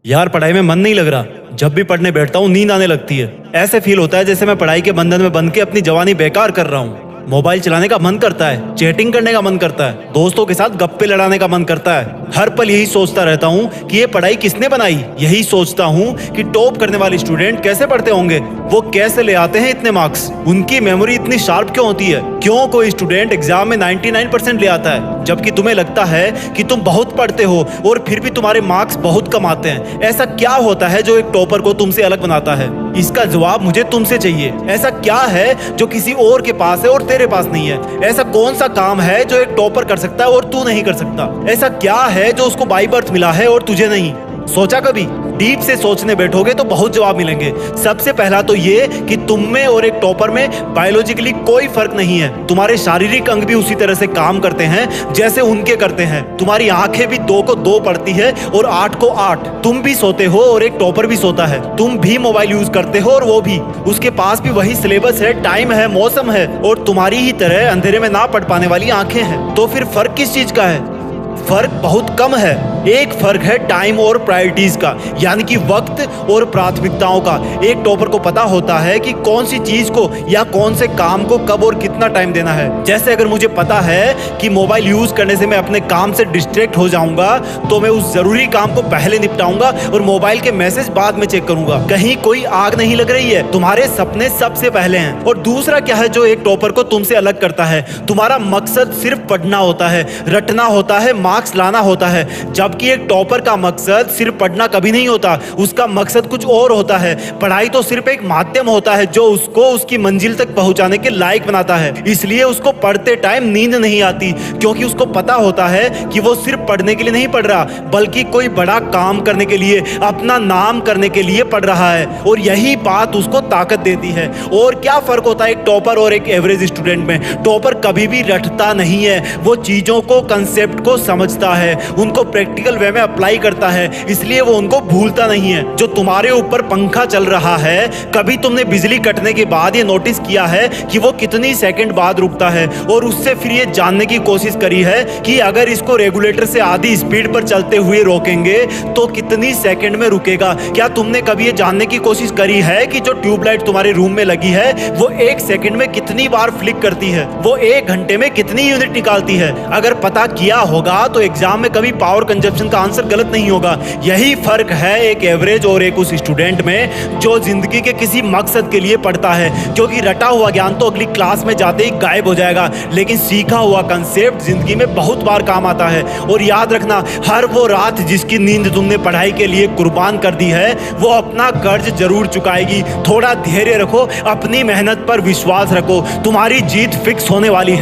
यार पढ़ाई में मन नहीं लग रहा। जब भी पढ़ने बैठता हूँ नींद आने लगती है। ऐसे फील होता है जैसे मैं पढ़ाई के बंधन में बंध के अपनी जवानी बेकार कर रहा हूँ। मोबाइल चलाने का मन करता है, चैटिंग करने का मन करता है, दोस्तों के साथ गप्पे लड़ाने का मन करता है। हर पल यही सोचता रहता हूँ कि ये पढ़ाई किसने बनाई। यही सोचता हूँ कि टॉप करने वाले स्टूडेंट कैसे पढ़ते होंगे, वो कैसे ले आते हैं इतने मार्क्स, उनकी मेमोरी इतनी शार्प क्यों होती है, क्यों कोई स्टूडेंट एग्जाम में 99% ले आता है जबकि तुम्हें लगता है कि तुम बहुत पढ़ते हो और फिर भी तुम्हारे मार्क्स बहुत कम आते हैं। ऐसा क्या होता है जो एक टॉपर को तुमसे अलग बनाता है? इसका जवाब मुझे तुमसे चाहिए। ऐसा क्या है जो किसी और के पास है और तेरे पास नहीं है? ऐसा कौन सा काम है जो एक टॉपर कर सकता है और तू नहीं कर सकता? ऐसा क्या है जो उसको बाय बर्थ मिला है और तुझे नहीं? सोचा कभी? डीप से सोचने बैठोगे तो बहुत जवाब मिलेंगे। सबसे पहला तो ये कि तुम में और एक टॉपर में बायोलॉजिकली कोई फर्क नहीं है। तुम्हारे शारीरिक अंग भी उसी तरह से काम करते हैं जैसे उनके करते हैं। तुम्हारी आंखें भी 2 को 2 पढ़ती है और 8 को 8। तुम भी सोते हो और एक टॉपर भी सोता है। तुम भी मोबाइल यूज करते हो और वो भी। उसके पास भी वही सिलेबस है, टाइम है, मौसम है और तुम्हारी ही तरह अंधेरे में ना पढ़ पाने वाली आंखें हैं। तो फिर फर्क किस चीज का है? फर्क बहुत कम है। एक फर्क है टाइम और प्रायोरिटीज का, यानी कि वक्त और प्राथमिकताओं का। एक टॉपर को पता होता है कि कौन सी चीज को या कौन से काम को कब और कितना टाइम देना है। जैसे अगर मुझे पता है कि मोबाइल यूज करने से मैं अपने काम से डिस्ट्रैक्ट हो जाऊंगा तो मैं उस जरूरी काम को पहले निपटाऊंगा और मोबाइल के मैसेज बाद में चेक करूंगा। कहीं कोई आग नहीं लग रही है, तुम्हारे सपने सबसे पहले हैं। और दूसरा क्या है जो एक टॉपर को तुमसे अलग करता है? तुम्हारा मकसद सिर्फ पढ़ना होता है, रटना होता है, मार्क्स लाना होता है। जबकि एक टॉपर का मकसद सिर्फ पढ़ना कभी नहीं होता, उसका मकसद कुछ और होता है। पढ़ाई तो सिर्फ एक माध्यम होता है जो उसको उसकी मंजिल तक पहुंचाने के लायक बनाता है। इसलिए उसको पढ़ते टाइम नींद नहीं आती, क्योंकि उसको पता होता है कि वो सिर्फ पढ़ने के लिए नहीं पढ़ रहा बल्कि कोई बड़ा काम करने के लिए, अपना नाम करने के लिए पढ़ रहा है। और यही बात उसको ताकत देती है। और क्या फर्क होता है एक टॉपर और एक एवरेज स्टूडेंट में? टॉपर कभी भी रटता नहीं है, वो चीजों को, कंसेप्ट को समझता है, उनको प्रैक्टिकल वे में अप्लाई करता है, इसलिए वो उनको भूलता नहीं है। जो तुम्हारे ऊपर पंखा चल रहा है, कभी तुमने बिजली कटने के बाद ये नोटिस किया है कि वो कितनी सेकंड बाद रुकता है? और उससे फिर ये जानने की कोशिश करी है कि अगर इसको रेगुलेटर से आधी स्पीड पर चलते हुए रोकेंगे तो कितनी सेकंड में रुकेगा? क्या तुमने कभी ये जानने की कोशिश करी है कि जो ट्यूबलाइट तुम्हारे रूम में लगी है वो 1 सेकंड में कितनी बार फ्लिक करती है? वो 1 घंटे में कितनी यूनिट निकालती है? अगर पता किया होगा तो एग्जाम में कभी पावर कंजप्शन का आंसर गलत नहीं होगा। यही फर्क है एक एवरेज और एक उस स्टूडेंट में जो जिंदगी के किसी मकसद के लिए पढ़ता है। क्योंकि रटा हुआ ज्ञान तो अगली क्लास में जाते ही गायब हो जाएगा, लेकिन सीखा हुआ कंसेप्ट जिंदगी में बहुत बार काम आता है। और याद रखना, हर वो रात जिसकी नींद तुमने पढ़ाई के लिए कुर्बान कर दी है वो अपना कर्ज जरूर चुकाएगी। थोड़ा धैर्य रखो, अपनी मेहनत पर विश्वास रखो, तुम्हारी जीत फिक्स होने वाली है।